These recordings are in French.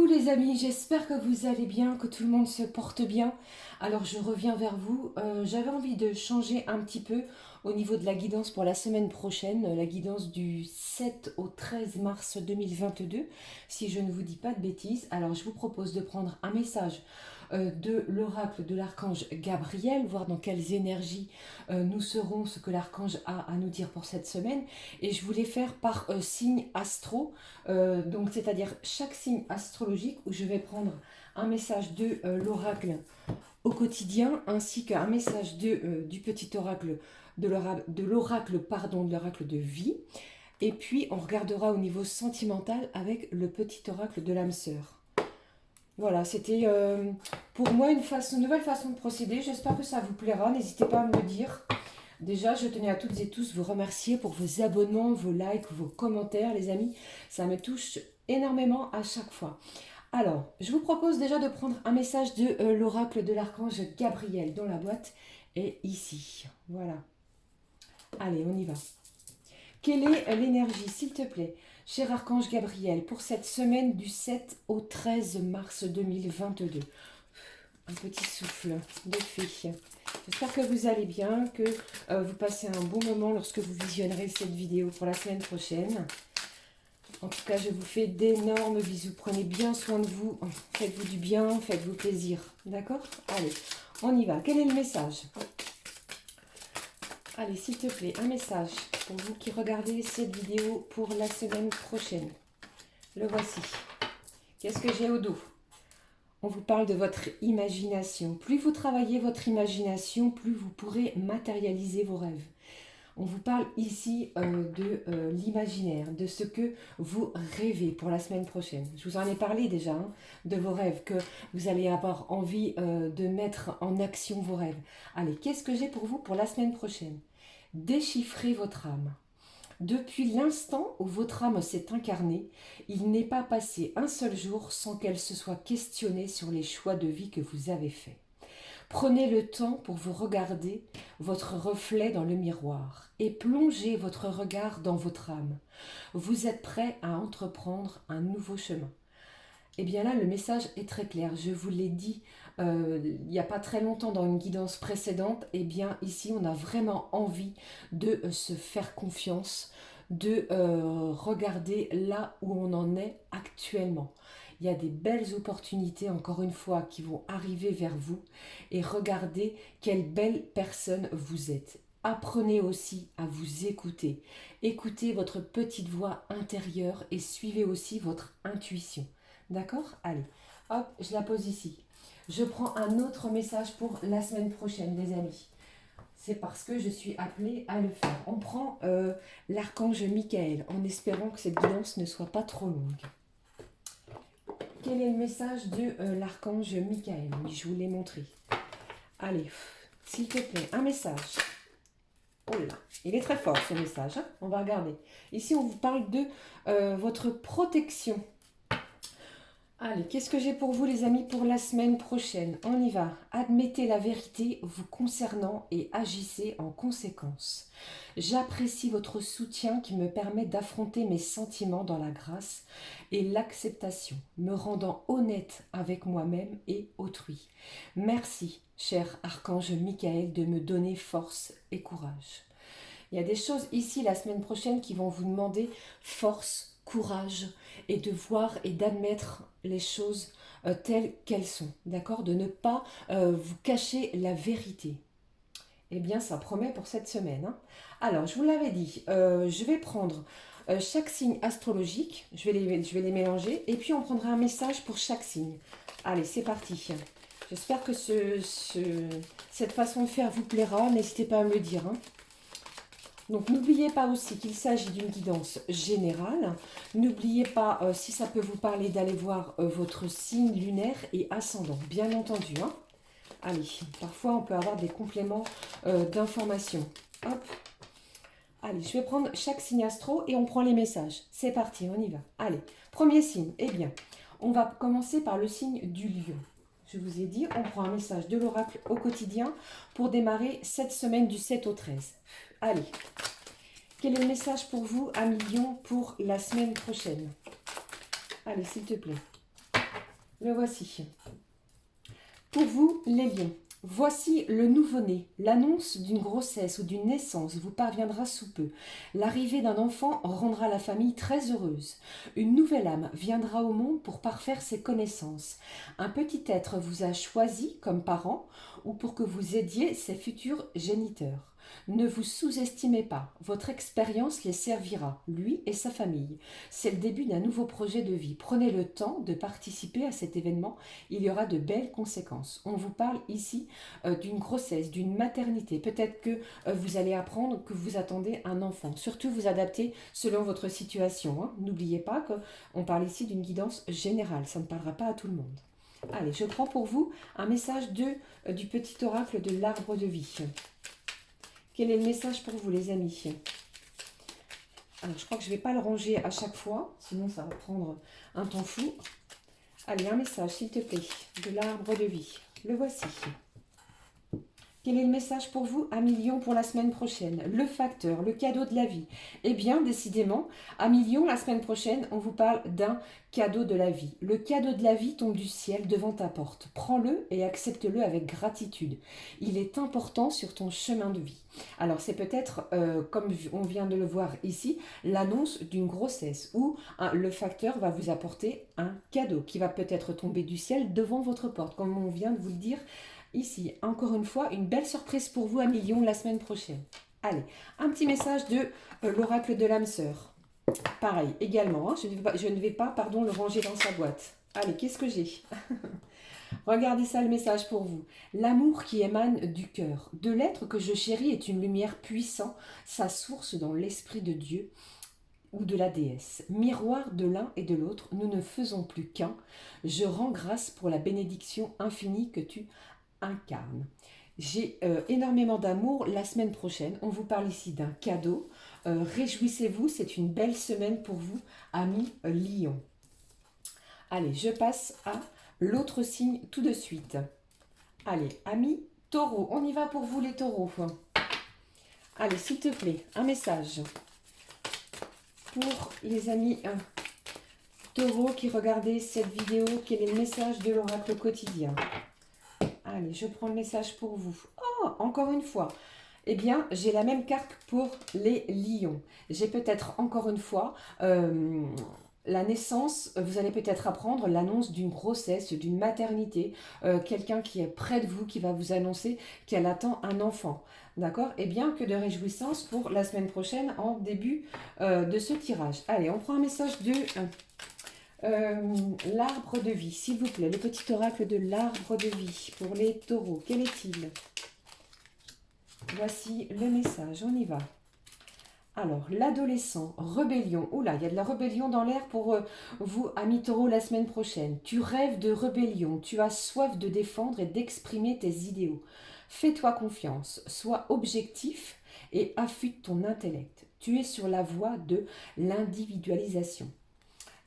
les amis, j'espère que vous allez bien, que tout le monde se porte bien. Alors je reviens vers vous. J'avais envie de changer un petit peu au niveau de la guidance pour la semaine prochaine, la guidance du 7 au 13 mars 2022, si je ne vous dis pas de bêtises. Alors je vous propose de prendre un message de l'oracle de l'archange Gabriel, voir dans quelles énergies nous serons, ce que l'archange a à nous dire pour cette semaine. Et je voulais faire par signe astro. Donc c'est-à-dire chaque signe astrologique où je vais prendre un message de l'oracle au quotidien ainsi qu'un message du petit oracle de l'oracle de vie. Et puis on regardera au niveau sentimental avec le petit oracle de l'âme sœur. Voilà, c'était pour moi une nouvelle façon de procéder. J'espère que ça vous plaira. N'hésitez pas à me le dire. Déjà, je tenais à toutes et tous vous remercier pour vos abonnements, vos likes, vos commentaires, les amis. Ça me touche énormément à chaque fois. Alors, je vous propose déjà de prendre un message de l'oracle de l'archange Gabriel dont la boîte est ici. Voilà. Allez, on y va. Quelle est l'énergie, s'il te plaît, cher archange Gabriel, pour cette semaine du 7 au 13 mars 2022? Un petit souffle de fée. J'espère que vous allez bien, que vous passez un bon moment lorsque vous visionnerez cette vidéo pour la semaine prochaine. En tout cas, je vous fais d'énormes bisous. Prenez bien soin de vous. Faites-vous du bien, faites-vous plaisir. D'accord? Allez, on y va. Quel est le message? Allez, s'il te plaît, un message pour vous qui regardez cette vidéo pour la semaine prochaine. Le voici. Qu'est-ce que j'ai au dos? On vous parle de votre imagination. Plus vous travaillez votre imagination, plus vous pourrez matérialiser vos rêves. On vous parle ici de l'imaginaire, de ce que vous rêvez pour la semaine prochaine. Je vous en ai parlé déjà, hein, de vos rêves, que vous allez avoir envie de mettre en action vos rêves. Allez, qu'est-ce que j'ai pour vous pour la semaine prochaine? Déchiffrez votre âme. Depuis l'instant où votre âme s'est incarnée, il n'est pas passé un seul jour sans qu'elle se soit questionnée sur les choix de vie que vous avez faits. Prenez le temps pour vous regarder votre reflet dans le miroir et plongez votre regard dans votre âme. Vous êtes prêt à entreprendre un nouveau chemin. Et bien là, le message est très clair. Je vous l'ai dit il n'y a pas très longtemps dans une guidance précédente. Et bien ici, on a vraiment envie de se faire confiance, de regarder là où on en est actuellement. Il y a des belles opportunités, encore une fois, qui vont arriver vers vous. Et regardez quelle belle personne vous êtes. Apprenez aussi à vous écouter. Écoutez votre petite voix intérieure et suivez aussi votre intuition. D'accord? Allez, hop, je la pose ici. Je prends un autre message pour la semaine prochaine, les amis. C'est parce que je suis appelée à le faire. On prend l'archange Michael, en espérant que cette guidance ne soit pas trop longue. Quel est le message de l'archange Michael? Oui, je vous l'ai montré. Allez, s'il te plaît, un message. Oh là, il est très fort ce message, hein. On va regarder. Ici, on vous parle de votre protection. Allez, qu'est-ce que j'ai pour vous les amis pour la semaine prochaine? On y va. Admettez la vérité vous concernant et agissez en conséquence. J'apprécie votre soutien qui me permet d'affronter mes sentiments dans la grâce et l'acceptation, me rendant honnête avec moi-même et autrui. Merci, cher archange Michael, de me donner force et courage. Il y a des choses ici la semaine prochaine qui vont vous demander force, courage et de voir et d'admettre les choses telles qu'elles sont, d'accord? De ne pas vous cacher la vérité. Eh bien, ça promet pour cette semaine, hein. Alors, je vous l'avais dit, je vais prendre chaque signe astrologique, je vais les mélanger, et puis on prendra un message pour chaque signe. Allez, c'est parti. J'espère que cette façon de faire vous plaira, n'hésitez pas à me le dire, hein. Donc n'oubliez pas aussi qu'il s'agit d'une guidance générale. N'oubliez pas, si ça peut vous parler, d'aller voir votre signe lunaire et ascendant, bien entendu, hein. Allez, parfois on peut avoir des compléments d'informations. Hop. Allez, je vais prendre chaque signe astro et on prend les messages. C'est parti, on y va. Allez, premier signe. Eh bien, on va commencer par le signe du lion. Je vous ai dit, on prend un message de l'oracle au quotidien pour démarrer cette semaine du 7 au 13. Allez, quel est le message pour vous, amis lion, pour la semaine prochaine? Allez, s'il te plaît. Le voici. Pour vous, les lions, voici le nouveau-né. L'annonce d'une grossesse ou d'une naissance vous parviendra sous peu. L'arrivée d'un enfant rendra la famille très heureuse. Une nouvelle âme viendra au monde pour parfaire ses connaissances. Un petit être vous a choisi comme parent ou pour que vous aidiez ses futurs géniteurs. Ne vous sous-estimez pas, votre expérience les servira, lui et sa famille. C'est le début d'un nouveau projet de vie. Prenez le temps de participer à cet événement, il y aura de belles conséquences. On vous parle ici d'une grossesse, d'une maternité. Peut-être que vous allez apprendre que vous attendez un enfant. Surtout vous adapter selon votre situation, hein. N'oubliez pas qu'on parle ici d'une guidance générale, ça ne parlera pas à tout le monde. Allez, je prends pour vous un message du petit oracle de l'arbre de vie. Quel est le message pour vous, les amis? Alors, je crois que je ne vais pas le ranger à chaque fois, sinon ça va prendre un temps fou. Allez, un message, s'il te plaît, de l'arbre de vie. Le voici. Quel est le message pour vous, Amis Lion, pour la semaine prochaine? Le facteur, le cadeau de la vie. Eh bien, décidément, Amis Lion, la semaine prochaine, on vous parle d'un cadeau de la vie. Le cadeau de la vie tombe du ciel devant ta porte. Prends-le et accepte-le avec gratitude. Il est important sur ton chemin de vie. Alors, c'est peut-être, comme on vient de le voir ici, l'annonce d'une grossesse où le facteur va vous apporter un cadeau qui va peut-être tomber du ciel devant votre porte, comme on vient de vous le dire. Ici, encore une fois, une belle surprise pour vous, Amis Lion, la semaine prochaine. Allez, un petit message de l'oracle de l'âme sœur. Pareil, également, hein, je ne vais pas le ranger dans sa boîte. Allez, qu'est-ce que j'ai? Regardez ça, le message pour vous. L'amour qui émane du cœur. De l'être que je chéris est une lumière puissante, sa source dans l'esprit de Dieu ou de la déesse. Miroir de l'un et de l'autre, nous ne faisons plus qu'un. Je rends grâce pour la bénédiction infinie que tu incarne. J'ai énormément d'amour la semaine prochaine. On vous parle ici d'un cadeau. Réjouissez-vous, c'est une belle semaine pour vous, amis Lion. Allez, je passe à l'autre signe tout de suite. Allez, amis Taureau, on y va pour vous les taureaux. Allez, s'il te plaît, un message pour les amis Taureau qui regardaient cette vidéo. Quel est le message de l'oracle quotidien? Allez, je prends le message pour vous. Oh, encore une fois. Eh bien, j'ai la même carte pour les lions. J'ai peut-être encore une fois la naissance. Vous allez peut-être apprendre l'annonce d'une grossesse, d'une maternité. Quelqu'un qui est près de vous, qui va vous annoncer qu'elle attend un enfant. D'accord? Eh bien, que de réjouissance pour la semaine prochaine en début de ce tirage. Allez, on prend un message de... l'arbre de vie, s'il vous plaît, le petit oracle de l'arbre de vie pour les taureaux, quel est-il? Voici le message, on y va. Alors, l'adolescent, rébellion, oula, il y a de la rébellion dans l'air pour vous, amis taureaux, la semaine prochaine. Tu rêves de rébellion, tu as soif de défendre et d'exprimer tes idéaux. Fais-toi confiance, sois objectif et affûte ton intellect. Tu es sur la voie de l'individualisation.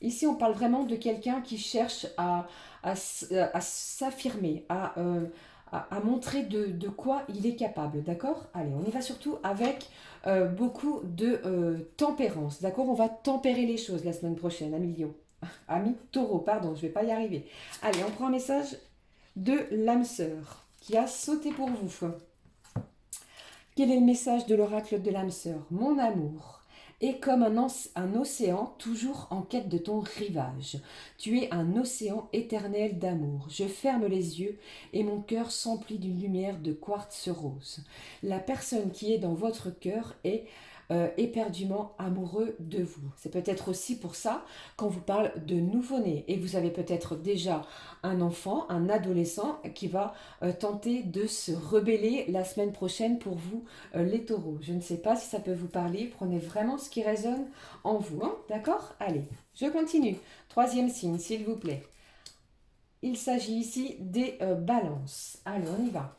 Ici, on parle vraiment de quelqu'un qui cherche à s'affirmer, à montrer de quoi il est capable, d'accord? Allez, on y va surtout avec beaucoup de tempérance, d'accord? On va tempérer les choses la semaine prochaine, amis Lion. Amis Taureau, pardon, je ne vais pas y arriver. Allez, on prend un message de l'âme sœur qui a sauté pour vous. Quel est le message de l'oracle de l'âme sœur? Mon amour est comme un océan toujours en quête de ton rivage. Tu es un océan éternel d'amour. Je ferme les yeux et mon cœur s'emplit d'une lumière de quartz rose. La personne qui est dans votre cœur est éperdument amoureux de vous. C'est peut-être aussi pour ça qu'on vous parle de nouveau-né. Et vous avez peut-être déjà un enfant, un adolescent qui va tenter de se rebeller la semaine prochaine pour vous, les taureaux. Je ne sais pas si ça peut vous parler. Prenez vraiment ce qui résonne en vous. Hein, d'accord? Allez, je continue. Troisième signe, s'il vous plaît. Il s'agit ici des balances. Allez, on y va.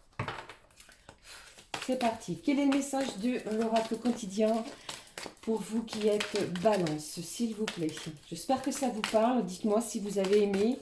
C'est parti. Quel est le message de l'oracle quotidien pour vous qui êtes balance, s'il vous plaît? J'espère que ça vous parle. Dites-moi si vous avez aimé.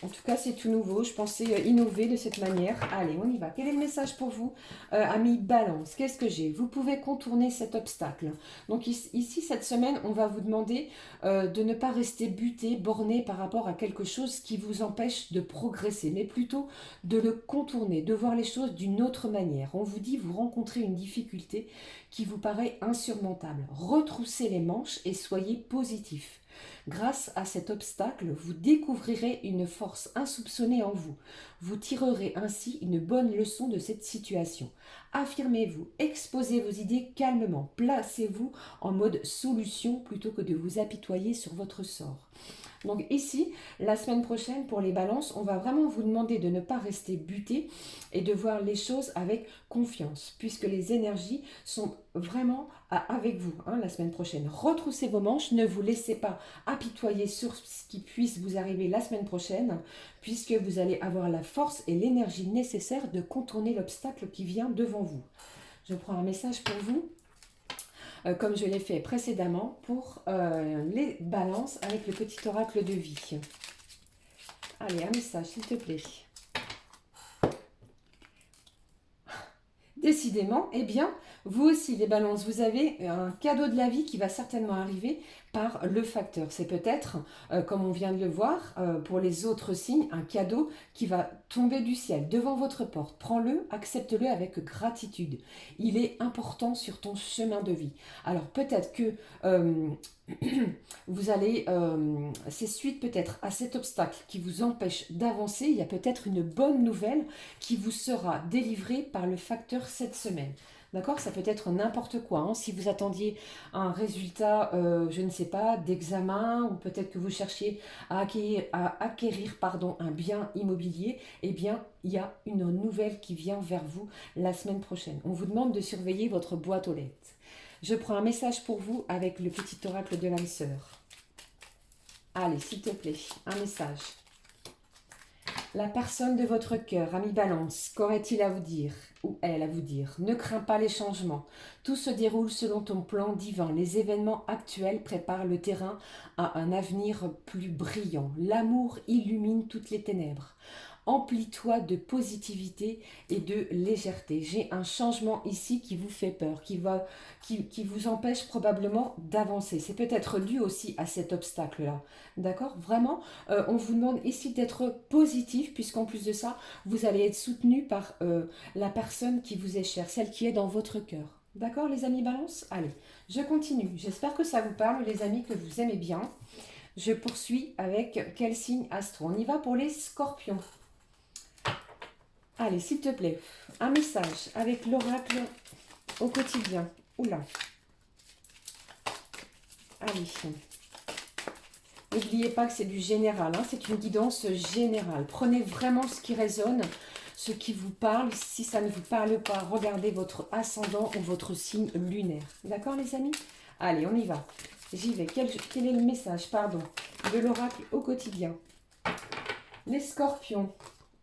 En tout cas, c'est tout nouveau. Je pensais innover de cette manière. Allez, on y va. Quel est le message pour vous, amis Balance? Qu'est-ce que j'ai? Vous pouvez contourner cet obstacle. Donc ici, cette semaine, on va vous demander de ne pas rester buté, borné par rapport à quelque chose qui vous empêche de progresser, mais plutôt de le contourner, de voir les choses d'une autre manière. On vous dit, vous rencontrez une difficulté qui vous paraît insurmontable. Retroussez les manches et soyez positif. Grâce à cet obstacle, vous découvrirez une force insoupçonnée en vous. Vous tirerez ainsi une bonne leçon de cette situation. Affirmez-vous, exposez vos idées calmement, placez-vous en mode solution plutôt que de vous apitoyer sur votre sort. Donc ici, la semaine prochaine, pour les balances, on va vraiment vous demander de ne pas rester buté et de voir les choses avec confiance, puisque les énergies sont vraiment avec vous la semaine prochaine. Retroussez vos manches, ne vous laissez pas apitoyer sur ce qui puisse vous arriver la semaine prochaine, puisque vous allez avoir la force et l'énergie nécessaire de contourner l'obstacle qui vient devant vous. Je prends un message pour vous. Comme je l'ai fait précédemment pour les balances avec le petit oracle de vie. Allez, un message, s'il te plaît. Décidément, eh bien, vous aussi, les balances, vous avez un cadeau de la vie qui va certainement arriver par le facteur. C'est peut-être, comme on vient de le voir, pour les autres signes, un cadeau qui va tomber du ciel devant votre porte. Prends-le, accepte-le avec gratitude. Il est important sur ton chemin de vie. Alors peut-être que vous allez, c'est suite peut-être à cet obstacle qui vous empêche d'avancer, il y a peut-être une bonne nouvelle qui vous sera délivrée par le facteur cette semaine. D'accord? Ça peut être n'importe quoi. Si vous attendiez un résultat, je ne sais pas, d'examen, ou peut-être que vous cherchiez à acquérir un bien immobilier, eh bien, il y a une nouvelle qui vient vers vous la semaine prochaine. On vous demande de surveiller votre boîte aux lettres. Je prends un message pour vous avec le petit oracle de l'âme sœur. Allez, s'il te plaît, un message. La personne de votre cœur, ami Balance, qu'aurait-il à vous dire, ou elle à vous dire? Ne crains pas les changements. Tout se déroule selon ton plan divin. Les événements actuels préparent le terrain à un avenir plus brillant. L'amour illumine toutes les ténèbres. Emplis-toi de positivité et de légèreté. J'ai un changement ici qui vous fait peur, qui vous empêche probablement d'avancer. C'est peut-être dû aussi à cet obstacle-là. D'accord? Vraiment, on vous demande ici d'être positif, puisqu'en plus de ça, vous allez être soutenu par la personne qui vous est chère, celle qui est dans votre cœur. D'accord, les amis Balance? Allez, je continue. J'espère que ça vous parle, les amis, que vous aimez bien. Je poursuis avec quel signe astro? On y va pour les scorpions. Allez, s'il te plaît, un message avec l'oracle au quotidien. Oula. Allez. N'oubliez pas que c'est du général, c'est une guidance générale. Prenez vraiment ce qui résonne, ce qui vous parle. Si ça ne vous parle pas, regardez votre ascendant ou votre signe lunaire. D'accord, les amis? Allez, on y va. J'y vais. Quel est le message, de l'oracle au quotidien? Les scorpions.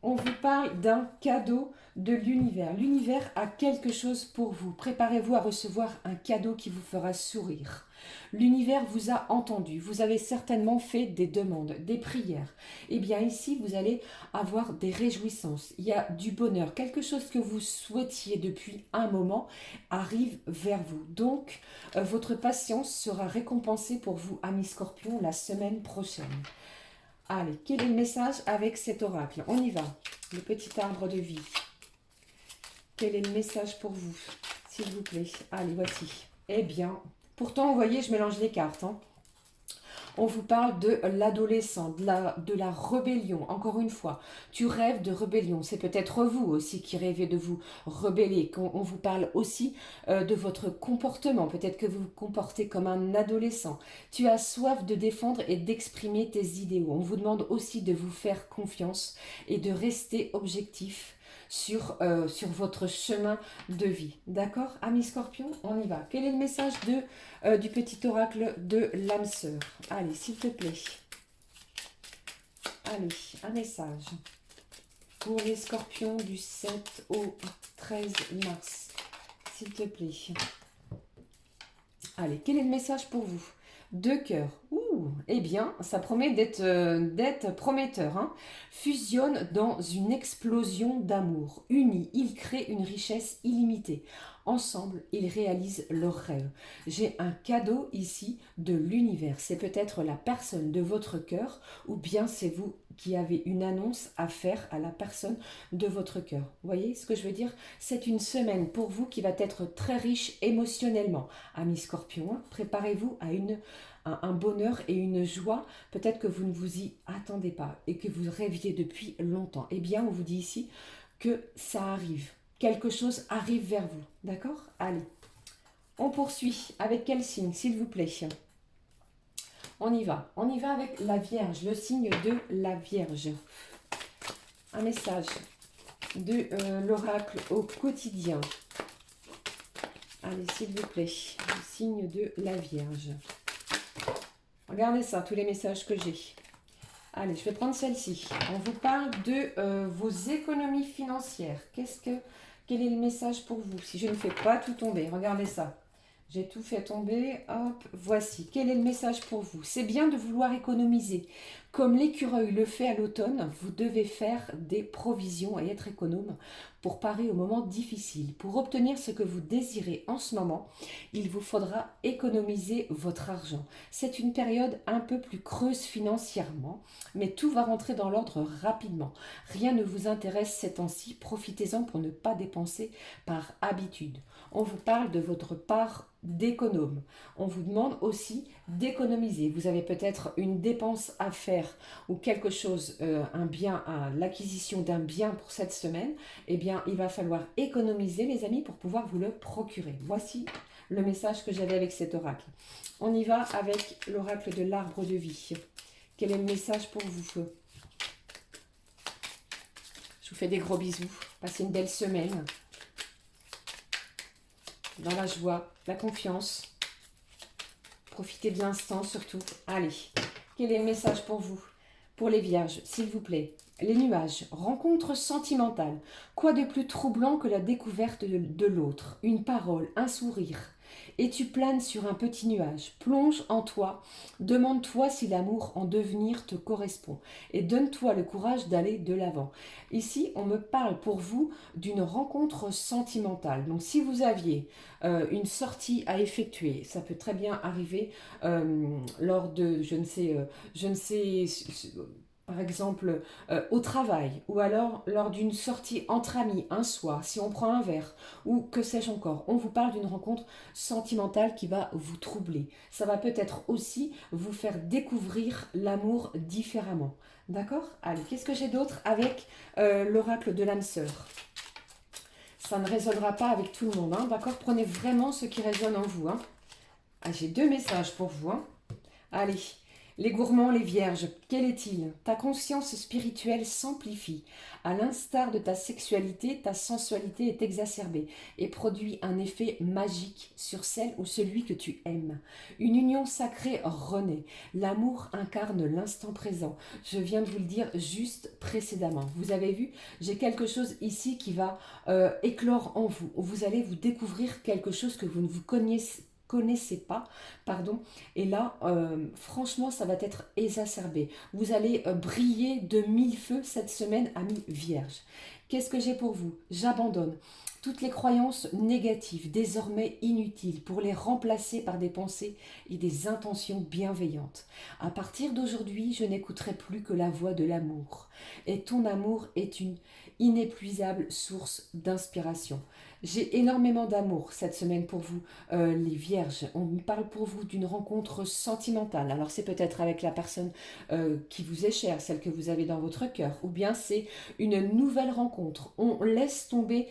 On vous parle d'un cadeau de l'univers. L'univers a quelque chose pour vous. Préparez-vous à recevoir un cadeau qui vous fera sourire. L'univers vous a entendu. Vous avez certainement fait des demandes, des prières. Eh bien ici, vous allez avoir des réjouissances. Il y a du bonheur. Quelque chose que vous souhaitiez depuis un moment arrive vers vous. Donc, votre patience sera récompensée pour vous, amis scorpions, la semaine prochaine. Allez, quel est le message avec cet oracle? On y va. Le petit arbre de vie. Quel est le message pour vous, s'il vous plaît? Allez, voici. Eh bien, pourtant, vous voyez, je mélange les cartes. On vous parle de l'adolescent, de la rébellion. Encore une fois, tu rêves de rébellion. C'est peut-être vous aussi qui rêvez de vous rebeller. On vous parle aussi de votre comportement. Peut-être que vous vous comportez comme un adolescent. Tu as soif de défendre et d'exprimer tes idéaux. On vous demande aussi de vous faire confiance et de rester objectif sur votre chemin de vie. D'accord, amis scorpions? On y va. Quel est le message du petit oracle de l'âme sœur? Allez, s'il te plaît. Allez, un message pour les scorpions du 7 au 13 mars. S'il te plaît. Allez, quel est le message pour vous? Deux cœurs. Ouh, Eh bien, ça promet d'être prometteur, hein. Fusionne dans une explosion d'amour. Unis, ils créent une richesse illimitée. Ensemble, ils réalisent leurs rêves. J'ai un cadeau ici de l'univers. C'est peut-être la personne de votre cœur ou bien c'est vous qui avez une annonce à faire à la personne de votre cœur. Vous voyez ce que je veux dire? C'est une semaine pour vous qui va être très riche émotionnellement. Amis Scorpion, hein, préparez-vous à un bonheur et une joie, peut-être que vous ne vous y attendez pas et que vous rêviez depuis longtemps. Eh bien, on vous dit ici que ça arrive. Quelque chose arrive vers vous. D'accord? Allez. On poursuit. Avec quel signe, s'il vous plaît? On y va. On y va avec la Vierge, le signe de la Vierge. Un message de l'oracle au quotidien. Allez, s'il vous plaît. Le signe de la Vierge. Regardez ça, tous les messages que j'ai. Allez, je vais prendre celle-ci. On vous parle de vos économies financières. Quel est le message pour vous? Si je ne fais pas tout tomber, regardez ça. J'ai tout fait tomber. Hop, voici. Quel est le message pour vous? C'est bien de vouloir économiser. Comme l'écureuil le fait à l'automne, vous devez faire des provisions et être économe pour parer aux moments difficiles. Pour obtenir ce que vous désirez en ce moment, il vous faudra économiser votre argent. C'est une période un peu plus creuse financièrement, mais tout va rentrer dans l'ordre rapidement. Rien ne vous intéresse ces temps-ci, profitez-en pour ne pas dépenser par habitude. On vous parle de votre part d'économe. On vous demande aussi d'économiser. Vous avez peut-être une dépense à faire ou quelque chose, un bien, l'acquisition d'un bien pour cette semaine. Eh bien, il va falloir économiser, les amis, pour pouvoir vous le procurer. Voici le message que j'avais avec cet oracle. On y va avec l'oracle de l'arbre de vie. Quel est le message pour vous? Je vous fais des gros bisous. Passez une belle semaine. Dans la joie, la confiance. Profitez de l'instant surtout. Allez, quel est le message pour vous? Pour les vierges, s'il vous plaît. Les nuages, rencontre sentimentale. Quoi de plus troublant que la découverte de l'autre? Une parole, un sourire. Et tu planes sur un petit nuage. Plonge en toi. Demande-toi si l'amour en devenir te correspond. Et donne-toi le courage d'aller de l'avant. Ici, on me parle pour vous d'une rencontre sentimentale. Donc, si vous aviez une sortie à effectuer, ça peut très bien arriver lors de, je ne sais, par exemple, au travail, ou alors lors d'une sortie entre amis, un soir, si on prend un verre, ou que sais-je encore. On vous parle d'une rencontre sentimentale qui va vous troubler. Ça va peut-être aussi vous faire découvrir l'amour différemment. D'accord? Allez, qu'est-ce que j'ai d'autre avec l'oracle de l'âme sœur? Ça ne résonnera pas avec tout le monde, hein, d'accord? Prenez vraiment ce qui résonne en vous. Hein. Ah, j'ai 2 messages pour vous. Hein. Allez, les gourmands, les vierges, quel est-il? Ta conscience spirituelle s'amplifie. À l'instar de ta sexualité, ta sensualité est exacerbée et produit un effet magique sur celle ou celui que tu aimes. Une union sacrée renaît. L'amour incarne l'instant présent. Je viens de vous le dire juste précédemment. Vous avez vu, j'ai quelque chose ici qui va éclore en vous. Vous allez vous découvrir quelque chose que vous ne vous connaissez pas, pardon, et là, franchement, ça va être exacerbé. Vous allez briller de 1000 feux cette semaine, amis vierges. Qu'est-ce que j'ai pour vous? J'abandonne toutes les croyances négatives, désormais inutiles, pour les remplacer par des pensées et des intentions bienveillantes. À partir d'aujourd'hui, je n'écouterai plus que la voix de l'amour. Et ton amour est une inépuisable source d'inspiration. J'ai énormément d'amour cette semaine pour vous, les vierges. On parle pour vous d'une rencontre sentimentale. Alors c'est peut-être avec la personne qui vous est chère, celle que vous avez dans votre cœur, ou bien c'est une nouvelle rencontre. On laisse tomber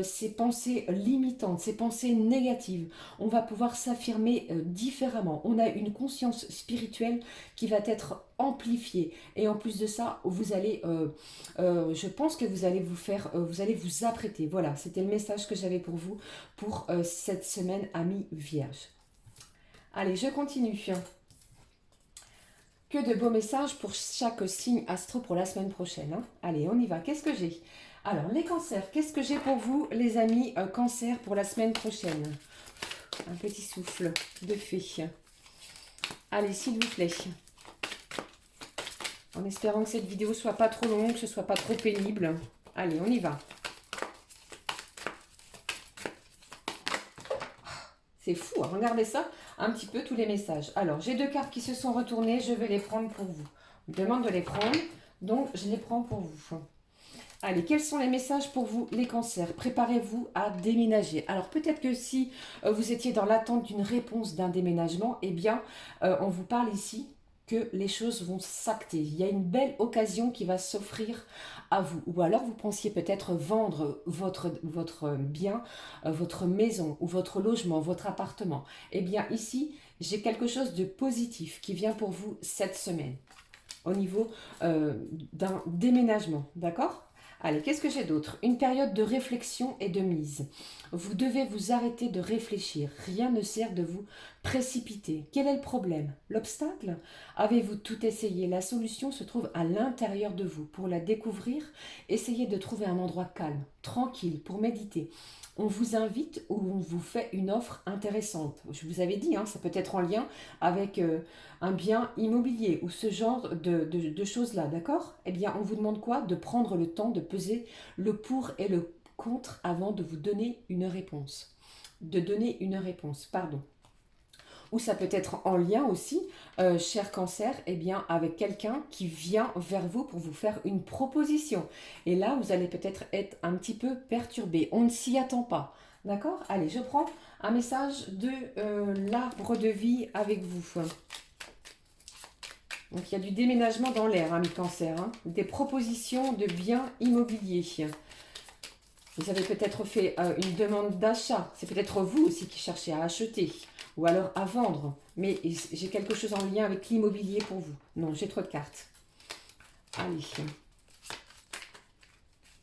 ces pensées limitantes, ces pensées négatives. On va pouvoir s'affirmer différemment. On a une conscience spirituelle qui va être amplifiée. Et en plus de ça, vous allez, je pense que vous allez vous allez vous apprêter. Voilà, c'était le message que j'avais pour vous pour cette semaine, amis vierges. Allez, je continue. Que de beaux messages pour chaque signe astro pour la semaine prochaine. Hein. Allez, on y va. Qu'est-ce que j'ai? Alors, les cancers, qu'est-ce que j'ai pour vous, les amis cancers, pour la semaine prochaine? Un petit souffle de fée. Allez, s'il vous plaît. En espérant que cette vidéo soit pas trop longue, que ce soit pas trop pénible. Allez, on y va. C'est fou, hein, regardez ça, un petit peu tous les messages. Alors, j'ai 2 cartes qui se sont retournées, je vais les prendre pour vous. On me demande de les prendre, donc je les prends pour vous. Allez, quels sont les messages pour vous, les cancers? Préparez-vous à déménager. Alors, peut-être que si vous étiez dans l'attente d'une réponse d'un déménagement, eh bien, on vous parle ici que les choses vont s'acter. Il y a une belle occasion qui va s'offrir à vous. Ou alors, vous pensiez peut-être vendre votre bien, votre maison ou votre logement, votre appartement. Eh bien, ici, j'ai quelque chose de positif qui vient pour vous cette semaine au niveau d'un déménagement, d'accord? Allez, qu'est-ce que j'ai d'autre? Une période de réflexion et de mise. Vous devez vous arrêter de réfléchir. Rien ne sert de vous précipiter. Quel est le problème? L'obstacle? Avez-vous tout essayé? La solution se trouve à l'intérieur de vous. Pour la découvrir, essayez de trouver un endroit calme, tranquille, pour méditer. On vous invite ou on vous fait une offre intéressante. Je vous avais dit, hein, ça peut être en lien avec un bien immobilier ou ce genre de choses-là, d'accord? Eh bien, on vous demande quoi? De prendre le temps de peser le pour et le contre avant de vous donner une réponse. De donner une réponse, pardon. Ou ça peut être en lien aussi, cher cancer, eh bien, avec quelqu'un qui vient vers vous pour vous faire une proposition. Et là, vous allez peut-être être un petit peu perturbé. On ne s'y attend pas. D'accord? Allez, je prends un message de l'arbre de vie avec vous. Donc, il y a du déménagement dans l'air, hein, mes cancers. Hein. Des propositions de biens immobiliers. Vous avez peut-être fait une demande d'achat. C'est peut-être vous aussi qui cherchez à acheter ou alors à vendre. Mais j'ai quelque chose en lien avec l'immobilier pour vous. Non, j'ai trop de cartes. Allez.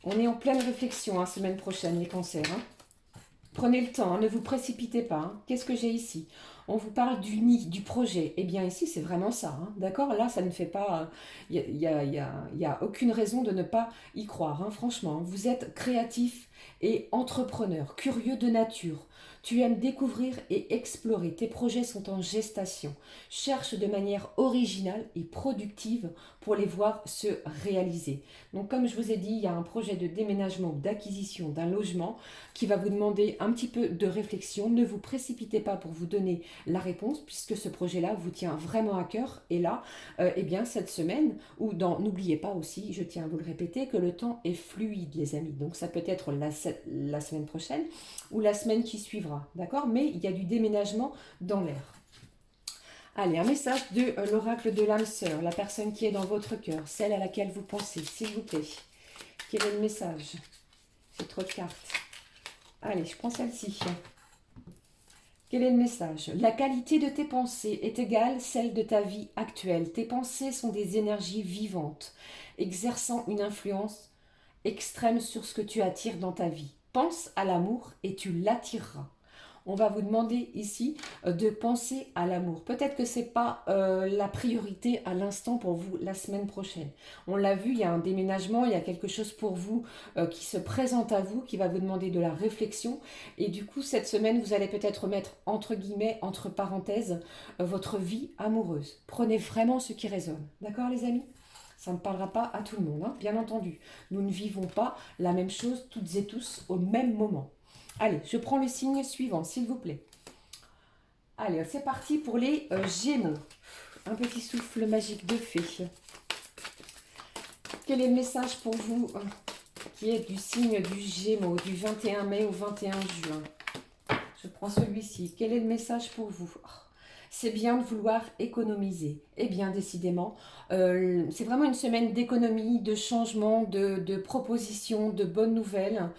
On est en pleine réflexion, hein, semaine prochaine, les cancers. Hein. Prenez le temps, hein, ne vous précipitez pas. Hein. Qu'est-ce que j'ai ici? On vous parle du nid, du projet. Eh bien ici, c'est vraiment ça. Hein. D'accord? Là, ça ne fait pas... Il n'y a aucune raison de ne pas y croire. Hein, franchement, vous êtes créatif et entrepreneur, curieux de nature. Tu aimes découvrir et explorer. Tes projets sont en gestation. Cherche de manière originale et productive pour les voir se réaliser. Donc, comme je vous ai dit, il y a un projet de déménagement ou d'acquisition d'un logement qui va vous demander un petit peu de réflexion. Ne vous précipitez pas pour vous donner la réponse puisque ce projet-là vous tient vraiment à cœur. Et là, eh bien, cette semaine, ou dans, n'oubliez pas aussi, je tiens à vous le répéter, que le temps est fluide, les amis. Donc, ça peut être la semaine prochaine ou la semaine qui suivra, d'accord? Mais il y a du déménagement dans l'air. Allez, un message de l'oracle de l'âme sœur, la personne qui est dans votre cœur, celle à laquelle vous pensez, s'il vous plaît. Quel est le message? J'ai trop de cartes. Allez, je prends celle-ci. Quel est le message? La qualité de tes pensées est égale celle de ta vie actuelle. Tes pensées sont des énergies vivantes, exerçant une influence extrême sur ce que tu attires dans ta vie. Pense à l'amour et tu l'attireras. On va vous demander ici de penser à l'amour. Peut-être que ce n'est pas la priorité à l'instant pour vous la semaine prochaine. On l'a vu, il y a un déménagement, il y a quelque chose pour vous qui se présente à vous, qui va vous demander de la réflexion. Et du coup, cette semaine, vous allez peut-être mettre entre guillemets, entre parenthèses, votre vie amoureuse. Prenez vraiment ce qui résonne. D'accord les amis ? Ça ne parlera pas à tout le monde, hein, bien entendu. Nous ne vivons pas la même chose toutes et tous au même moment. Allez, je prends le signe suivant, s'il vous plaît. Allez, c'est parti pour les Gémeaux. Un petit souffle magique de fée. Quel est le message pour vous qui est du signe du Gémeaux, du 21 mai au 21 juin? Je prends celui-ci. Quel est le message pour vous? C'est bien de vouloir économiser. Eh bien, décidément, c'est vraiment une semaine d'économie, de changement, de propositions, de bonnes nouvelles.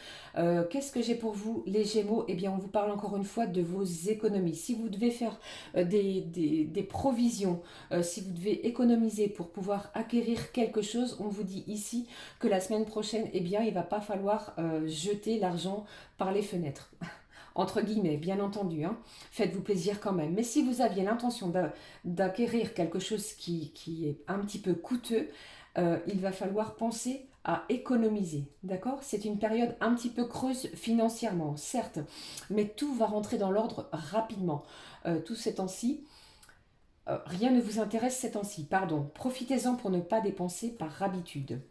Qu'est-ce que j'ai pour vous, les Gémeaux? Eh bien, on vous parle encore une fois de vos économies. Si vous devez faire des provisions, si vous devez économiser pour pouvoir acquérir quelque chose, on vous dit ici que la semaine prochaine, eh bien, il ne va pas falloir jeter l'argent par les fenêtres. Entre guillemets, bien entendu, hein. Faites-vous plaisir quand même. Mais si vous aviez l'intention d'acquérir quelque chose qui est un petit peu coûteux, il va falloir penser à économiser, d'accord? C'est une période un petit peu creuse financièrement, certes, mais tout va rentrer dans l'ordre rapidement. Tout ces temps-ci, rien ne vous intéresse ces temps-ci, pardon. Profitez-en pour ne pas dépenser par habitude.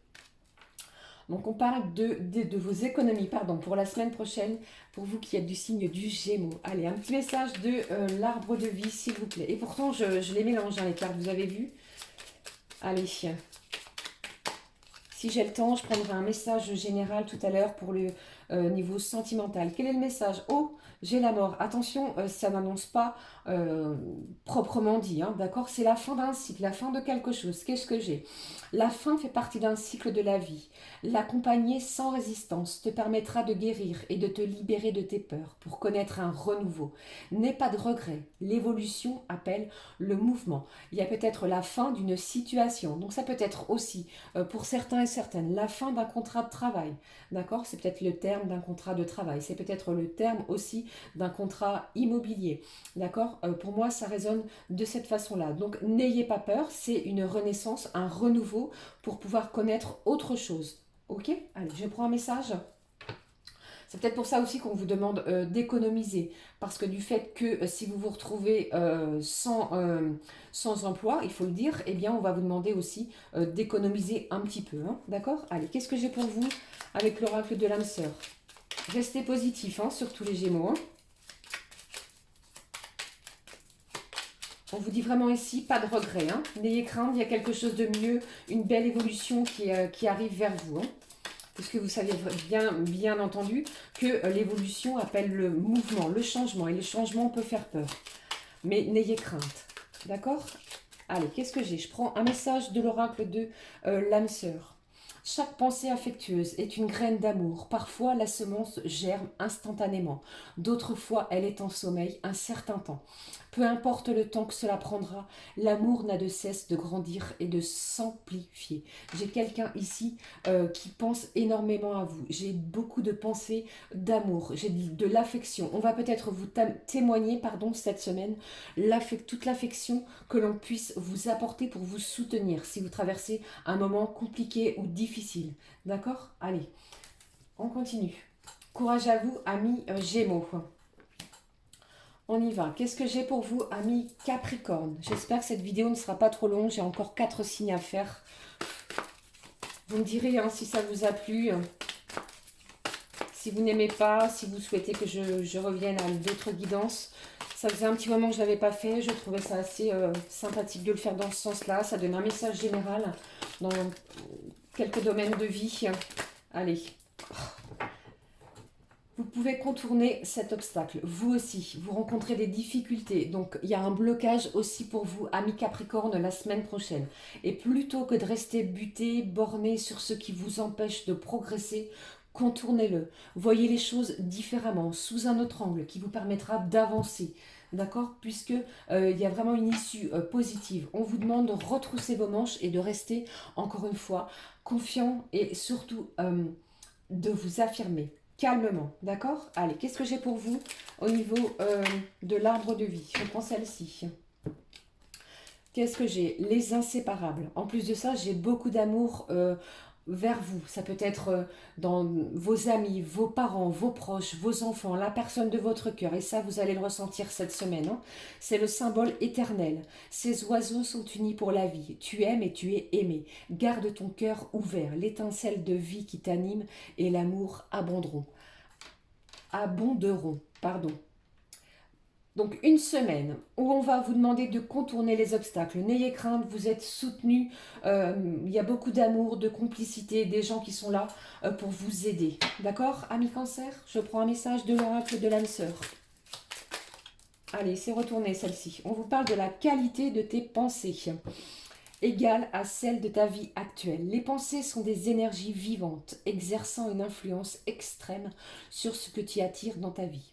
Donc on parle de vos économies, pardon, pour la semaine prochaine, pour vous qui êtes du signe du Gémeaux. Allez, un petit message de l'arbre de vie, s'il vous plaît. Et pourtant, je les mélange, hein, les cartes, vous avez vu. Allez, si j'ai le temps, je prendrai un message général tout à l'heure pour le niveau sentimental. Quel est le message? Oh, j'ai la mort. Attention, ça n'annonce pas proprement dit, hein, d'accord? C'est la fin d'un cycle, la fin de quelque chose. Qu'est-ce que j'ai? La fin fait partie d'un cycle de la vie. L'accompagner sans résistance te permettra de guérir et de te libérer de tes peurs pour connaître un renouveau. N'aie pas de regrets. L'évolution appelle le mouvement. Il y a peut-être la fin d'une situation. Donc ça peut être aussi, pour certains et certaines, la fin d'un contrat de travail. D'accord? C'est peut-être le terme d'un contrat de travail. C'est peut-être le terme aussi d'un contrat immobilier. D'accord? Pour moi, ça résonne de cette façon-là. Donc, n'ayez pas peur. C'est une renaissance, un renouveau pour pouvoir connaître autre chose. Ok? Allez, je prends un message. C'est peut-être pour ça aussi qu'on vous demande d'économiser. Parce que du fait que si vous vous retrouvez sans emploi, il faut le dire, eh bien, on va vous demander aussi d'économiser un petit peu. Hein, d'accord? Allez, qu'est-ce que j'ai pour vous avec l'oracle de l'âme sœur? Restez positif, hein, surtout les Gémeaux. Hein. On vous dit vraiment ici, pas de regret. Hein. N'ayez crainte, il y a quelque chose de mieux, une belle évolution qui arrive vers vous. Hein. Puisque vous savez bien entendu que l'évolution appelle le mouvement, le changement. Et le changement peut faire peur. Mais n'ayez crainte. D'accord? Allez, qu'est-ce que j'ai? Je prends un message de l'oracle de l'âme sœur. Chaque pensée affectueuse est une graine d'amour. Parfois, la semence germe instantanément. D'autres fois, elle est en sommeil un certain temps. Peu importe le temps que cela prendra, l'amour n'a de cesse de grandir et de s'amplifier. J'ai quelqu'un ici qui pense énormément à vous. J'ai beaucoup de pensées d'amour, j'ai de l'affection. On va peut-être vous témoigner, pardon, cette semaine, toute l'affection que l'on puisse vous apporter pour vous soutenir si vous traversez un moment compliqué ou difficile. D'accord? Allez, on continue. Courage à vous, amis Gémeaux. On y va. Qu'est-ce que j'ai pour vous, amis Capricorne? J'espère que cette vidéo ne sera pas trop longue. J'ai encore 4 signes à faire. Vous me direz hein, si ça vous a plu. Si vous n'aimez pas, si vous souhaitez que je revienne à d'autres guidances. Ça faisait un petit moment que je ne l'avais pas fait. Je trouvais ça assez sympathique de le faire dans ce sens-là. Ça donne un message général dans quelques domaines de vie. Allez. Vous pouvez contourner cet obstacle. Vous aussi, vous rencontrez des difficultés. Donc, il y a un blocage aussi pour vous, amis Capricorne, la semaine prochaine. Et plutôt que de rester buté, borné sur ce qui vous empêche de progresser, contournez-le. Voyez les choses différemment, sous un autre angle, qui vous permettra d'avancer. D'accord? Puisque il y a vraiment une issue positive. On vous demande de retrousser vos manches et de rester, encore une fois, confiant et surtout de vous affirmer. Calmement, d'accord? Allez, qu'est-ce que j'ai pour vous au niveau de l'arbre de vie? Je prends celle-ci. Qu'est-ce que j'ai? Les inséparables. En plus de ça, j'ai beaucoup d'amour vers vous. Ça peut être dans vos amis, vos parents, vos proches, vos enfants, la personne de votre cœur. Et ça, vous allez le ressentir cette semaine. Hein. C'est le symbole éternel. Ces oiseaux sont unis pour la vie. Tu aimes et tu es aimé. Garde ton cœur ouvert. L'étincelle de vie qui t'anime et l'amour abonderont. Pardon. Donc une semaine où on va vous demander de contourner les obstacles. N'ayez crainte, vous êtes soutenus. Il y a beaucoup d'amour, de complicité, des gens qui sont là pour vous aider. D'accord, amis Cancer? Je prends un message de l'oracle de l'âme sœur. Allez, c'est retourné celle-ci. On vous parle de la qualité de tes pensées, égale à celle de ta vie actuelle. Les pensées sont des énergies vivantes, exerçant une influence extrême sur ce que tu attires dans ta vie.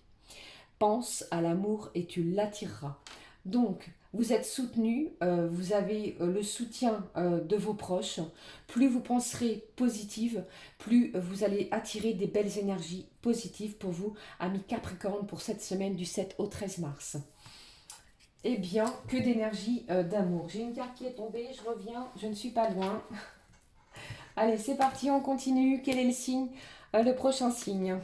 Pense à l'amour et tu l'attireras. Donc, vous êtes soutenu, vous avez le soutien de vos proches. Plus vous penserez positive, plus vous allez attirer des belles énergies positives pour vous, amis Capricorne, pour cette semaine du 7 au 13 mars. Eh bien, que d'énergie d'amour. J'ai une carte qui est tombée, je reviens, je ne suis pas loin. Allez, c'est parti, on continue. Quel est le signe? Le prochain signe.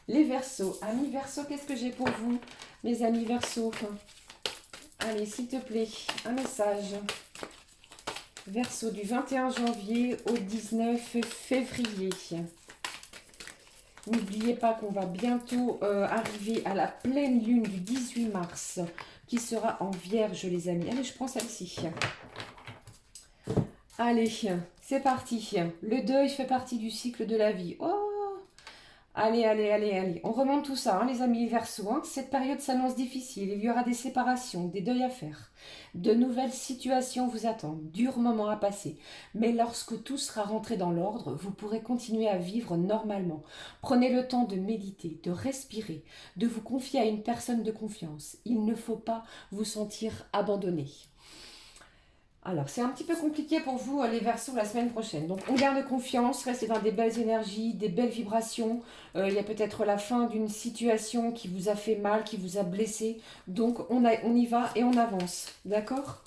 Les Verseaux. Amis Verseaux, qu'est-ce que j'ai pour vous, mes amis Verseaux? Allez, s'il te plaît, un message. Verseau du 21 janvier au 19 février. N'oubliez pas qu'on va bientôt arriver à la pleine lune du 18 mars, qui sera en Vierge, les amis. Allez, je prends celle-ci. Allez, c'est parti. Le deuil fait partie du cycle de la vie. Oh! Allez, allez, allez, allez. On remonte tout ça, hein, les amis Verseaux. Hein. Cette période s'annonce difficile. Il y aura des séparations, des deuils à faire. De nouvelles situations vous attendent. Durs moments à passer. Mais lorsque tout sera rentré dans l'ordre, vous pourrez continuer à vivre normalement. Prenez le temps de méditer, de respirer, de vous confier à une personne de confiance. Il ne faut pas vous sentir abandonné. Alors, c'est un petit peu compliqué pour vous, les Verseaux, la semaine prochaine. Donc, on garde confiance, restez dans des belles énergies, des belles vibrations. Il y a peut-être la fin d'une situation qui vous a fait mal, qui vous a blessé. Donc, on y va et on avance. D'accord?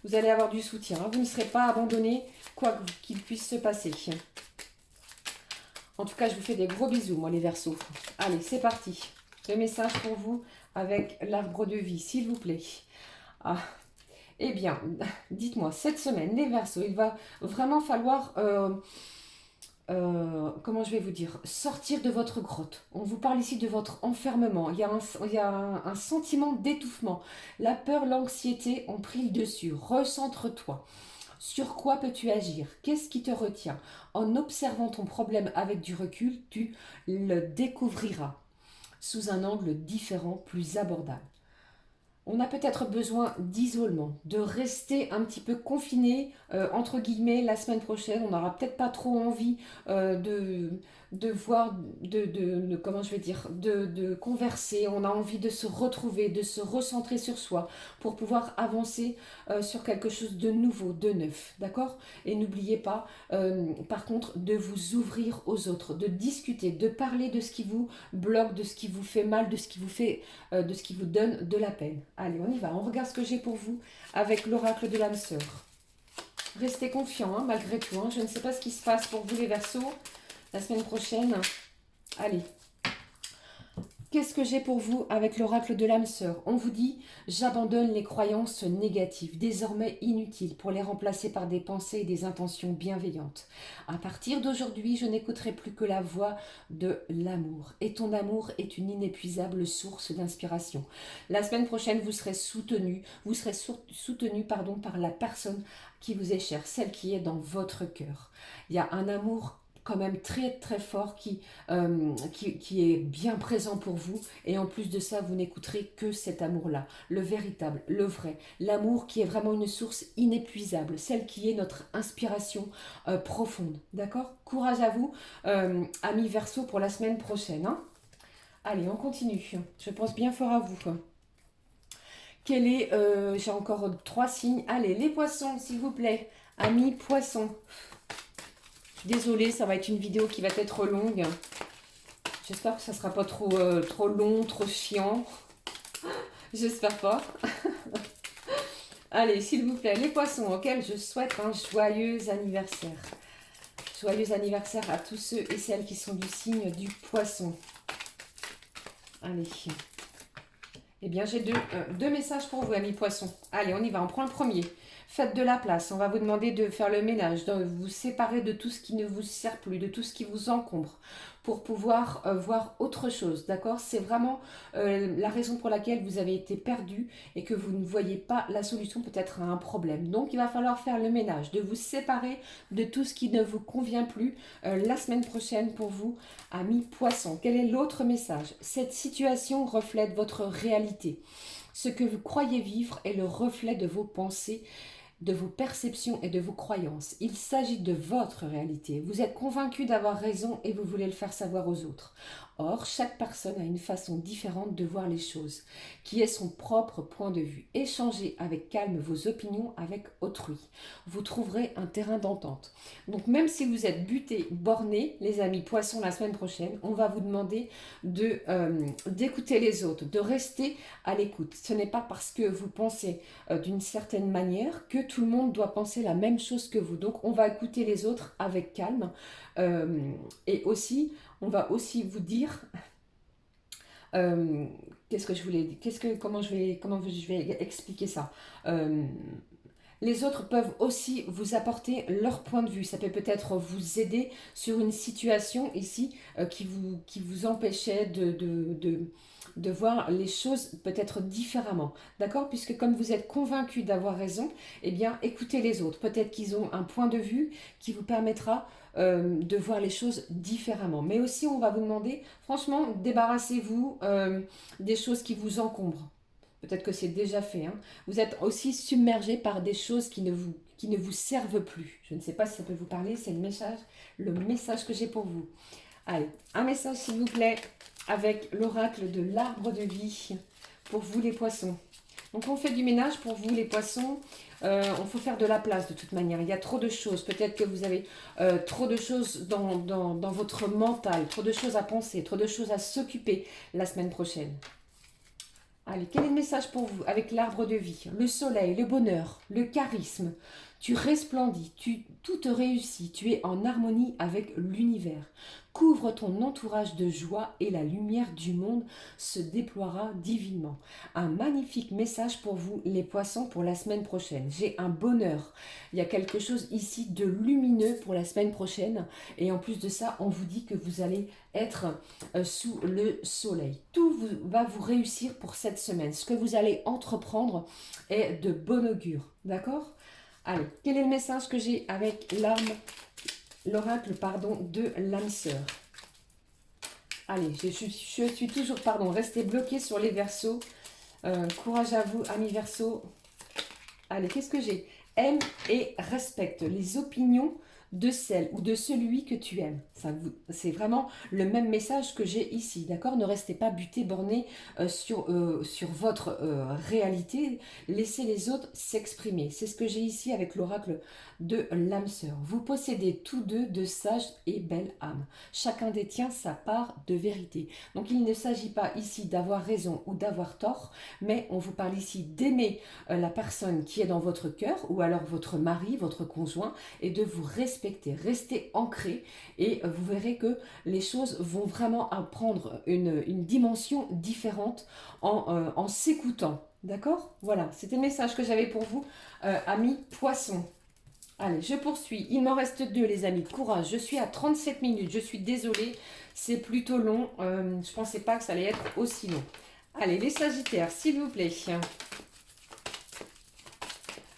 Vous allez avoir du soutien. Hein. Vous ne serez pas abandonné, quoi qu'il puisse se passer. En tout cas, je vous fais des gros bisous, moi, les Verseaux. Allez, c'est parti. Le message pour vous avec l'arbre de vie, s'il vous plaît. Ah. Eh bien, dites-moi, cette semaine, les Verseaux, il va vraiment falloir, comment je vais vous dire, sortir de votre grotte. On vous parle ici de votre enfermement. Il y a un sentiment d'étouffement. La peur, l'anxiété ont pris le dessus. Recentre-toi. Sur quoi peux-tu agir? Qu'est-ce qui te retient? En observant ton problème avec du recul, tu le découvriras sous un angle différent, plus abordable. On a peut-être besoin d'isolement, de rester un petit peu confiné, entre guillemets, la semaine prochaine. On n'aura peut-être pas trop envie de voir, comment je vais dire, de converser. On a envie de se retrouver, de se recentrer sur soi pour pouvoir avancer sur quelque chose de nouveau, de neuf. D'accord? Et n'oubliez pas, par contre, de vous ouvrir aux autres, de discuter, de parler de ce qui vous bloque, de ce qui vous fait mal, de ce qui vous fait, de ce qui vous donne de la peine. Allez, on y va. On regarde ce que j'ai pour vous avec l'oracle de l'âme sœur. Restez confiants, hein, malgré tout. Hein. Je ne sais pas ce qui se passe pour vous, les Verseaux, la semaine prochaine. Allez. Qu'est-ce que j'ai pour vous avec l'oracle de l'âme sœur? On vous dit, j'abandonne les croyances négatives, désormais inutiles, pour les remplacer par des pensées et des intentions bienveillantes. À partir d'aujourd'hui, je n'écouterai plus que la voix de l'amour. Et ton amour est une inépuisable source d'inspiration. La semaine prochaine, vous serez soutenu, par la personne qui vous est chère, celle qui est dans votre cœur. Il y a un amour quand même très très fort qui est bien présent pour vous, et en plus de ça vous n'écouterez que cet amour-là, le véritable, le vrai, l'amour qui est vraiment une source inépuisable, celle qui est notre inspiration profonde, d'accord? Courage à vous, amis Verseaux, pour la semaine prochaine, hein. Allez, on continue, je pense bien fort à vous. Quel est, j'ai encore 3 signes, allez, les poissons s'il vous plaît, amis poissons. Désolée, ça va être une vidéo qui va être longue. J'espère que ça ne sera pas trop long, trop chiant. J'espère pas. Allez, s'il vous plaît, les poissons auxquels je souhaite un joyeux anniversaire. Joyeux anniversaire à tous ceux et celles qui sont du signe du poisson. Allez. Eh bien, j'ai deux messages pour vous, amis poissons. Allez, on y va, on prend le premier. Faites de la place, on va vous demander de faire le ménage, de vous séparer de tout ce qui ne vous sert plus, de tout ce qui vous encombre, pour pouvoir voir autre chose, d'accord? C'est vraiment la raison pour laquelle vous avez été perdu et que vous ne voyez pas la solution peut-être à un problème. Donc il va falloir faire le ménage, de vous séparer de tout ce qui ne vous convient plus la semaine prochaine pour vous, amis poissons. Quel est l'autre message? Cette situation reflète votre réalité. Ce que vous croyez vivre est le reflet de vos pensées, de vos perceptions et de vos croyances. Il s'agit de votre réalité. Vous êtes convaincu d'avoir raison et vous voulez le faire savoir aux autres. Or, chaque personne a une façon différente de voir les choses, qui est son propre point de vue. Échangez avec calme vos opinions avec autrui. Vous trouverez un terrain d'entente. Donc, même si vous êtes buté, borné, les amis poissons, la semaine prochaine, on va vous demander d'écouter les autres, de rester à l'écoute. Ce n'est pas parce que vous pensez d'une certaine manière que tout le monde doit penser la même chose que vous. Donc, on va écouter les autres avec calme. Et aussi, on va aussi vous dire Qu'est-ce que je voulais dire? Comment je vais expliquer ça? Euh, les autres peuvent aussi vous apporter leur point de vue. Ça peut peut-être vous aider sur une situation ici qui vous empêchait de voir les choses peut-être différemment. D'accord? Puisque comme vous êtes convaincu d'avoir raison, eh bien écoutez les autres. Peut-être qu'ils ont un point de vue qui vous permettra de voir les choses différemment. Mais aussi on va vous demander, franchement, débarrassez-vous des choses qui vous encombrent. Peut-être que c'est déjà fait, hein. Vous êtes aussi submergé par des choses qui ne vous servent plus. Je ne sais pas si ça peut vous parler, c'est le message que j'ai pour vous. Allez, un message s'il vous plaît, avec l'oracle de l'arbre de vie pour vous les poissons. Donc on fait du ménage pour vous les poissons. On faut faire de la place de toute manière. Il y a trop de choses. Peut-être que vous avez trop de choses dans votre mental, trop de choses à penser, trop de choses à s'occuper la semaine prochaine. Allez, quel est le message pour vous avec l'arbre de vie? Le soleil, le bonheur, le charisme. Tu resplendis, tout te réussit, tu es en harmonie avec l'univers. Couvre ton entourage de joie et la lumière du monde se déploiera divinement. Un magnifique message pour vous, les poissons, pour la semaine prochaine. J'ai un bonheur. Il y a quelque chose ici de lumineux pour la semaine prochaine. Et en plus de ça, on vous dit que vous allez être sous le soleil. Va vous réussir pour cette semaine. Ce que vous allez entreprendre est de bon augure. D'accord? Allez, quel est le message que j'ai avec l'oracle de l'âme sœur? Allez, je suis toujours, restée bloquée sur les Verseaux. Courage à vous, amis Verseaux. Allez, qu'est-ce que j'ai? Aime et respecte les opinions de celle ou de celui que tu aimes. C'est vraiment le même message que j'ai ici, d'accord? Ne restez pas buté, borné sur votre réalité. Laissez les autres s'exprimer. C'est ce que j'ai ici avec l'oracle de l'âme sœur. Vous possédez tous deux de sages et belles âmes. Chacun détient sa part de vérité. Donc il ne s'agit pas ici d'avoir raison ou d'avoir tort, mais on vous parle ici d'aimer la personne qui est dans votre cœur ou alors votre mari, votre conjoint, et de vous respecter, restez ancré et vous verrez que les choses vont vraiment prendre une dimension différente en s'écoutant. D'accord? Voilà, c'était le message que j'avais pour vous, amis poissons. Allez, je poursuis. Il m'en reste deux, les amis. Courage. Je suis à 37 minutes. Je suis désolée. C'est plutôt long. Je ne pensais pas que ça allait être aussi long. Allez, les Sagittaires, s'il vous plaît.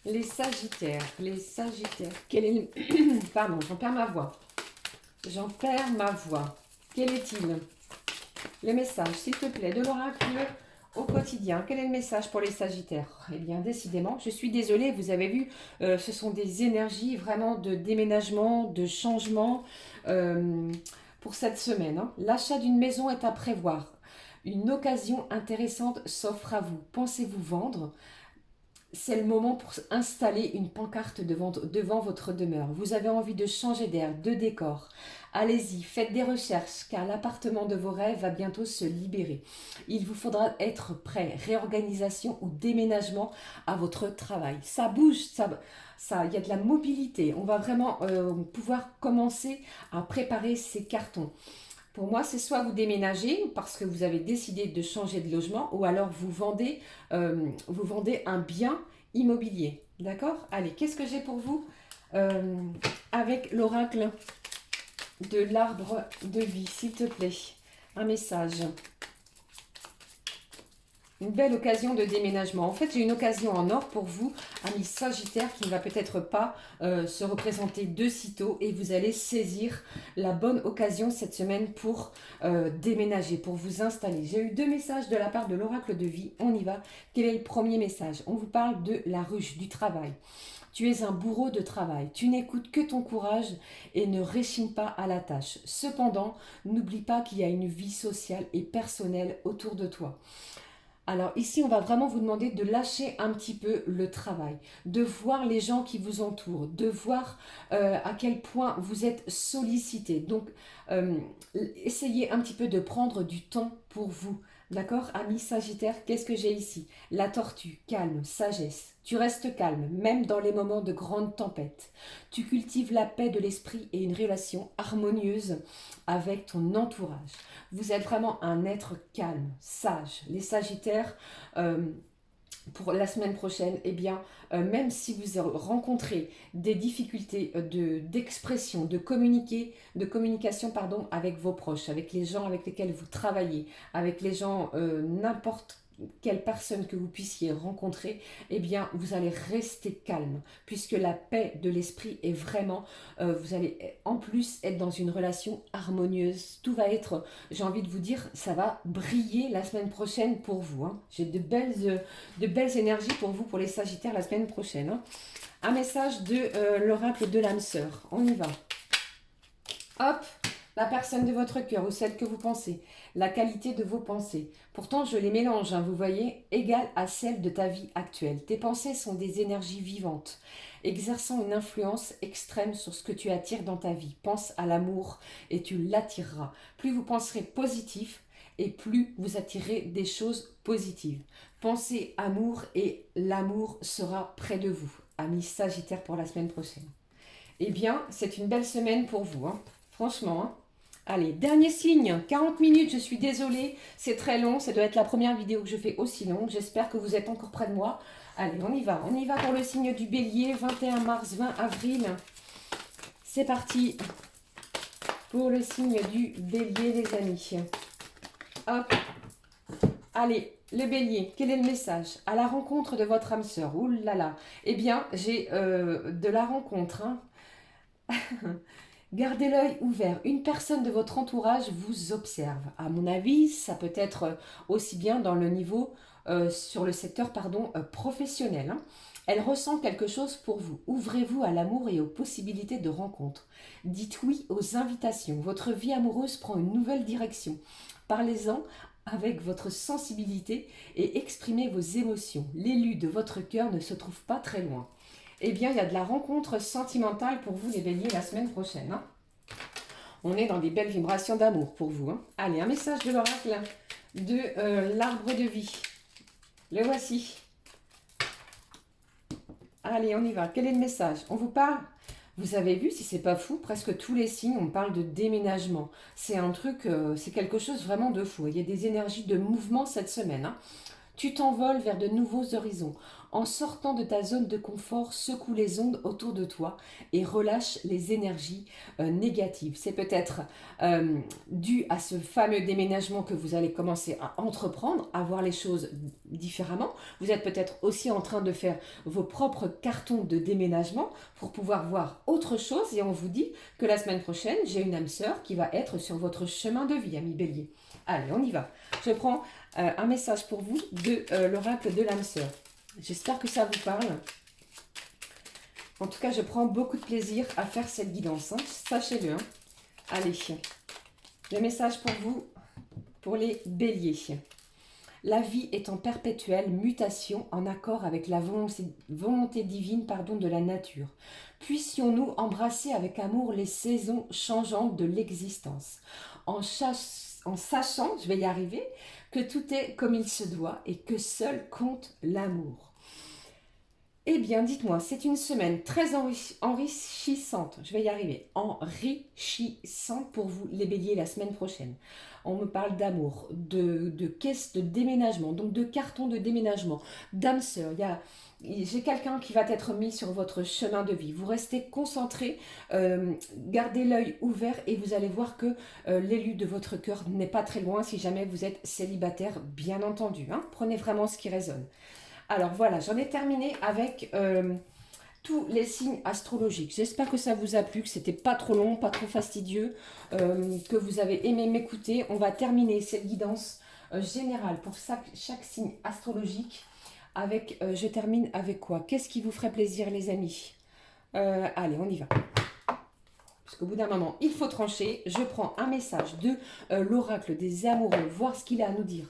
Les Sagittaires. Quel est le... Pardon, j'en perds ma voix. Quel est-il? Le message, s'il te plaît, de l'oracle au quotidien. Quel est le message pour les Sagittaires? Eh bien, décidément, je suis désolée, vous avez vu, ce sont des énergies vraiment de déménagement, de changement pour cette semaine, hein. L'achat d'une maison est à prévoir. Une occasion intéressante s'offre à vous. Pensez-vous vendre? C'est le moment pour installer une pancarte devant votre demeure. Vous avez envie de changer d'air, de décor. Allez-y, faites des recherches car l'appartement de vos rêves va bientôt se libérer. Il vous faudra être prêt. Réorganisation ou déménagement à votre travail. Ça bouge, il y a de la mobilité. On va vraiment pouvoir commencer à préparer ces cartons. Pour moi, c'est soit vous déménagez parce que vous avez décidé de changer de logement ou alors vous vendez un bien immobilier. D'accord? Allez, qu'est-ce que j'ai pour vous avec l'oracle de l'arbre de vie, s'il te plaît? Un message. Une belle occasion de déménagement. En fait, j'ai une occasion en or pour vous, amis Sagittaires, qui ne va peut-être pas se représenter de sitôt. Et vous allez saisir la bonne occasion cette semaine pour déménager, pour vous installer. J'ai eu deux messages de la part de l'oracle de vie. On y va. Quel est le premier message? On vous parle de la ruche, du travail. Tu es un bourreau de travail. Tu n'écoutes que ton courage et ne réchigne pas à la tâche. Cependant, n'oublie pas qu'il y a une vie sociale et personnelle autour de toi. Alors ici, on va vraiment vous demander de lâcher un petit peu le travail, de voir les gens qui vous entourent, de voir à quel point vous êtes sollicité. Donc, essayez un petit peu de prendre du temps pour vous, D'accord, ami Sagittaire, qu'est-ce que j'ai ici? La tortue, calme, sagesse. Tu restes calme, même dans les moments de grande tempête. Tu cultives la paix de l'esprit et une relation harmonieuse avec ton entourage. Vous êtes vraiment un être calme, sage. Les Sagittaires, pour la semaine prochaine, eh bien, même si vous rencontrez des difficultés d'expression, de communication, pardon, avec vos proches, avec les gens avec lesquels vous travaillez, avec les gens, n'importe quelle personne que vous puissiez rencontrer, eh bien, vous allez rester calme, puisque la paix de l'esprit est vraiment, vous allez en plus être dans une relation harmonieuse. Tout va être, j'ai envie de vous dire, ça va briller la semaine prochaine pour vous, hein. J'ai de belles énergies pour vous, pour les Sagittaires, la semaine prochaine, hein. Un message de l'oracle de l'âme sœur. On y va. Hop, la personne de votre cœur ou celle que vous pensez, la qualité de vos pensées. Pourtant, je les mélange, hein, vous voyez, égale à celle de ta vie actuelle. Tes pensées sont des énergies vivantes, exerçant une influence extrême sur ce que tu attires dans ta vie. Pense à l'amour et tu l'attireras. Plus vous penserez positif et plus vous attirez des choses positives. Pensez amour et l'amour sera près de vous. Amis Sagittaire pour la semaine prochaine. Eh bien, c'est une belle semaine pour vous, hein. Franchement, hein. Allez, dernier signe, 40 minutes, je suis désolée, c'est très long, ça doit être la première vidéo que je fais aussi longue, j'espère que vous êtes encore près de moi. Allez, on y va pour le signe du Bélier, 21 mars, 20 avril. C'est parti pour le signe du Bélier, les amis. Hop, allez, le Bélier, quel est le message? À la rencontre de votre âme sœur, ouh là là, eh bien, j'ai de la rencontre, hein. Gardez l'œil ouvert. Une personne de votre entourage vous observe. À mon avis, ça peut être aussi bien dans le niveau, sur le secteur professionnel, hein. Elle ressent quelque chose pour vous. Ouvrez-vous à l'amour et aux possibilités de rencontre. Dites oui aux invitations. Votre vie amoureuse prend une nouvelle direction. Parlez-en avec votre sensibilité et exprimez vos émotions. L'élu de votre cœur ne se trouve pas très loin. Eh bien, il y a de la rencontre sentimentale pour vous, les béliers, la semaine prochaine, hein. On est dans des belles vibrations d'amour pour vous, hein. Allez, un message de l'oracle de l'arbre de vie. Le voici. Allez, on y va. Quel est le message? On vous parle, vous avez vu, si c'est pas fou, presque tous les signes, on parle de déménagement. C'est un truc, c'est quelque chose vraiment de fou. Il y a des énergies de mouvement cette semaine, hein. Tu t'envoles vers de nouveaux horizons. En sortant de ta zone de confort, secoue les ondes autour de toi et relâche les énergies négatives. C'est peut-être dû à ce fameux déménagement que vous allez commencer à entreprendre, à voir les choses différemment. Vous êtes peut-être aussi en train de faire vos propres cartons de déménagement pour pouvoir voir autre chose. Et on vous dit que la semaine prochaine, j'ai une âme sœur qui va être sur votre chemin de vie, ami Bélier. Allez, on y va. Je prends un message pour vous de l'oracle de l'âme sœur. J'espère que ça vous parle. En tout cas, je prends beaucoup de plaisir à faire cette guidance, hein. Sachez-le, hein. Allez, le message pour vous, pour les béliers. La vie est en perpétuelle mutation en accord avec la volonté divine de la nature. Puissions-nous embrasser avec amour les saisons changeantes de l'existence, en sachant, je vais y arriver, que tout est comme il se doit et que seul compte l'amour. Eh bien, dites-moi, c'est une semaine très enrichissante, je vais y arriver, enrichissante pour vous les béliers la semaine prochaine. On me parle d'amour, de caisse de déménagement, donc de carton de déménagement, d'âme sœur. J'ai quelqu'un qui va être mis sur votre chemin de vie. Vous restez concentré, gardez l'œil ouvert et vous allez voir que l'élu de votre cœur n'est pas très loin si jamais vous êtes célibataire, bien entendu, hein. Prenez vraiment ce qui résonne. Alors voilà, j'en ai terminé avec tous les signes astrologiques. J'espère que ça vous a plu, que c'était pas trop long, pas trop fastidieux, que vous avez aimé m'écouter. On va terminer cette guidance générale pour chaque signe astrologique. Je termine avec quoi? Qu'est-ce qui vous ferait plaisir, les amis? Allez, on y va. Parce qu'au bout d'un moment, il faut trancher. Je prends un message de l'oracle des amoureux, voir ce qu'il a à nous dire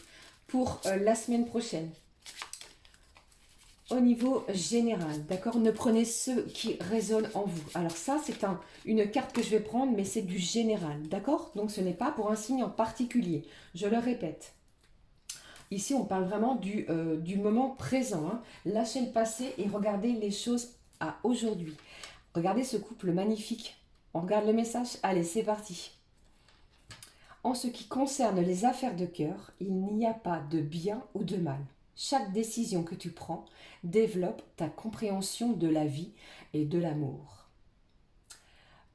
pour la semaine prochaine. Au niveau général, d'accord? Ne prenez ceux qui résonnent en vous. Alors ça, c'est une carte que je vais prendre, mais c'est du général, d'accord? Donc ce n'est pas pour un signe en particulier. Je le répète. Ici, on parle vraiment du moment présent, hein. Lâchez le passé et regardez les choses à aujourd'hui. Regardez ce couple magnifique. On regarde le message. Allez, c'est parti. En ce qui concerne les affaires de cœur, il n'y a pas de bien ou de mal. Chaque décision que tu prends développe ta compréhension de la vie et de l'amour.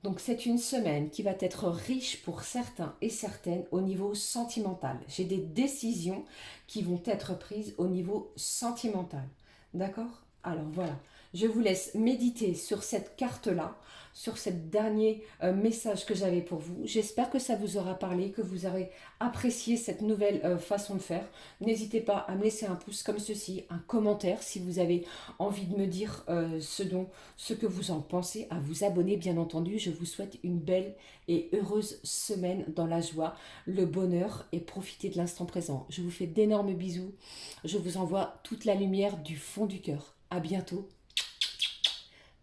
Donc c'est une semaine qui va être riche pour certains et certaines au niveau sentimental. J'ai des décisions qui vont être prises au niveau sentimental. D'accord? Alors voilà, je vous laisse méditer sur cette carte-là, sur ce dernier message que j'avais pour vous. J'espère que ça vous aura parlé, que vous aurez apprécié cette nouvelle façon de faire. N'hésitez pas à me laisser un pouce comme ceci, un commentaire si vous avez envie de me dire ce que vous en pensez, à vous abonner bien entendu. Je vous souhaite une belle et heureuse semaine dans la joie, le bonheur et profitez de l'instant présent. Je vous fais d'énormes bisous. Je vous envoie toute la lumière du fond du cœur. À bientôt.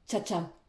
Ciao, ciao.